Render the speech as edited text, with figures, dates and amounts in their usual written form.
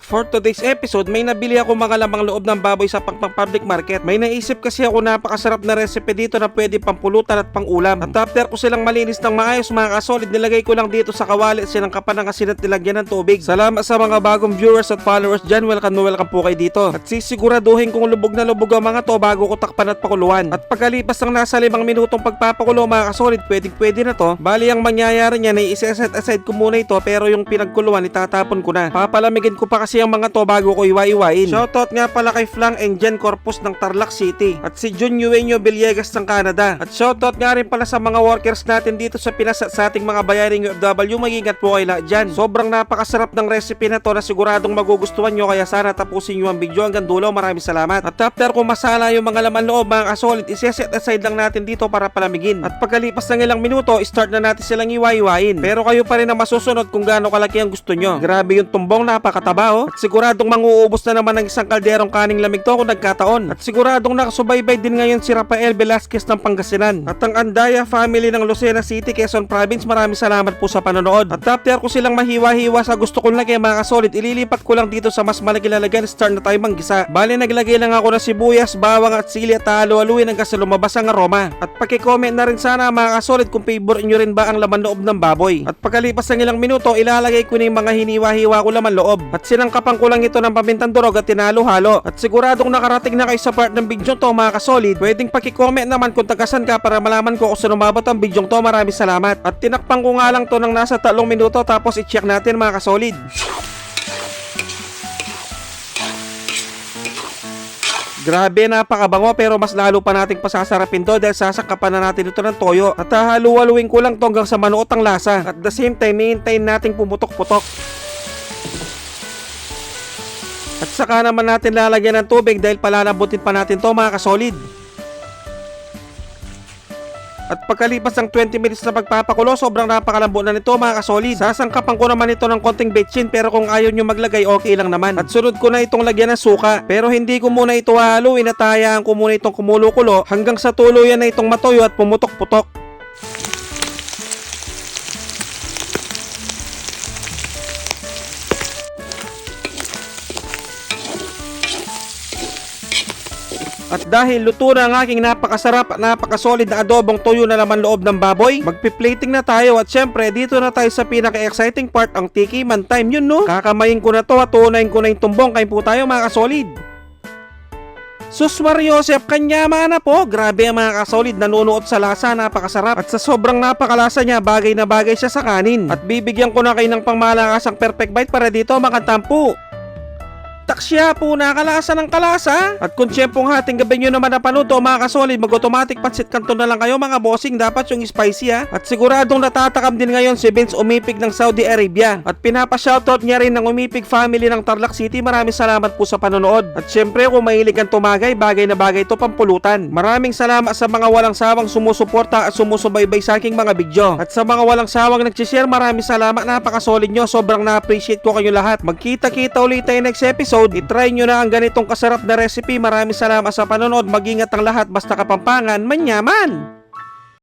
for today's episode, may nabili ako mga lamang loob ng baboy sa public market. May naisip kasi ako napakasarap na recipe dito na pwede pampulutan at pangulam. At after ko silang malinis ng maayos mga kasolid, nilagay ko lang dito sa kawali silang kapan ng asin at nilagyan ng tubig. Salamat sa mga bagong viewers at followers dyan. Welcome po kayo dito. At sisiguraduhin kong lubog na lubog ang mga to bago ko takpan at pakuluan. At pagkalipas ng nasa 5 minutong pagpapakulo mga kasolid, pwede na to. Bali ang mangyayari niyan ay isa-set aside ko muna ito, pero yung pinagkuluan itatapon ko na. Papalamigin ko pa kasi ang mga to bago ko iwa-iwain. Shoutout nga pala kay Flang and Jen Corpus ng Tarlac City at si Jun Eugenio Villegas ng Canada. At shoutout nga rin pala sa mga workers natin dito sa Pinas at sa ating mga bayaring OFW. Mag-ingat po kayo lahat dyan. Sobrang napakasarap ng recipe na to na siguradong magugustuhan nyo, kaya sana tapusin nyo ang video hanggang dulo. Maraming salamat. At after kung masala yung mga laman loob mga kasolid, iseset aside lang natin dito para palamigin. At pagkalipas ng ilang minuto, start na natin silang iwa-iwain. Pero kayo pa rin ang masusunod kung gaano kalaki ang gusto nyo. Grabe yung tumbong, napakataba oh. At siguradong manguubos na naman ng isang kalderong kaning lamig to kung nagkataon. At siguradong nakasubaybay din ngayon si Rafael Velasquez ng Pangasinan. At ang Andaya family ng Lucena City, Quezon Province, maraming salamat po sa panonood. At after ko silang mahiwa-hiwa sa gusto kong lagay mga kasolid, ililipat ko lang dito sa mas malaki lalagyan. Start na tayo manggisa. Bali naglagay lang ako ng sibuyas, bawang at sili at halo-haluin hanggang sa lumabas ang aroma. At paki-comment na rin sana mga kasolid kung favorite nyo rin ba ang laman loob ng baboy. At pagkalipas ng ilang minuto, ilalagay ko na yung mga hiniwa-hiwa ko laman loob. At sinangkapan ko lang ito ng pamintang durog at tinalo-halo. At siguradong nakarating na kayo sa part ng video to mga kasolid. Pwedeng paki-comment naman kung tagasan ka para malaman ko kung saan umabot ang video to. Maraming salamat. At tinakpan ko nga lang to ng nasa 3 minuto, tapos i-check natin mga kasolid. Grabe, napakabango, pero mas lalo pa nating pasasarapin to dahil sasakapan na natin ito ng toyo. At hahalu-haluin ko lang to hanggang sa manuot ang lasa. At the same time, maintain nating pumutok-putok. At saka naman natin lalagyan ng tubig dahil palalambutin pa natin to mga kasolid. At pagkalipas ng 20 minutes na pagpapakulo, sobrang napakalambot na nito mga kasolid. Sasangkapan ko naman ito ng konting betchin, pero kung ayaw nyo maglagay, okay lang naman. At sunod ko na itong lagyan ng suka, pero hindi ko muna ito haluin at hayaan ko muna itong kumulo-kulo hanggang sa tuluyan na itong matuyo at pumutok-putok. At dahil luto na ang aking napakasarap at napakasolid na adobong tuyo na laman loob ng baboy, magpi-plating na tayo. At syempre dito na tayo sa pinaka-exciting part, ang tikiman time. Yun no, kakamayin ko na to at tunayin ko na yung tumbong. Kain po tayo mga kasolid. Sus Mariosep, kanyama na po. Grabe ang mga kasolid, nanunuot sa lasa, napakasarap. At sa sobrang napakalasa niya, bagay na bagay siya sa kanin. At bibigyan ko na kayo ng pangmalakasang perfect bite para dito makantampo. Taksya po, nakalasa ng kalasa. At kung siyempong hating gabi nyo naman napanood to mga kasolid, mag-automatic pansit kanto na lang kayo mga bossing. Dapat yung spicy ha. At siguradong natatakam din ngayon si Vince Umipig ng Saudi Arabia. At pinapa-shoutout niya rin ng Umipig family ng Tarlac City. Maraming salamat po sa panonood. At syempre kung mahilig kang tumagay, bagay na bagay to pampulutan. Maraming salamat sa mga walang sawang sumusuporta at sumusubaybay sa aking mga video. At sa mga walang sawang nagsishare, maraming salamat. Napakasolid nyo. Sobrang na-appreciate ko kayo lahat. Magkita-kita ulit tayo next episode. I-try nyo na ang ganitong kasarap na recipe. Maraming salamat sa panonood. Mag-ingat ang lahat, basta Kapampangan manyaman.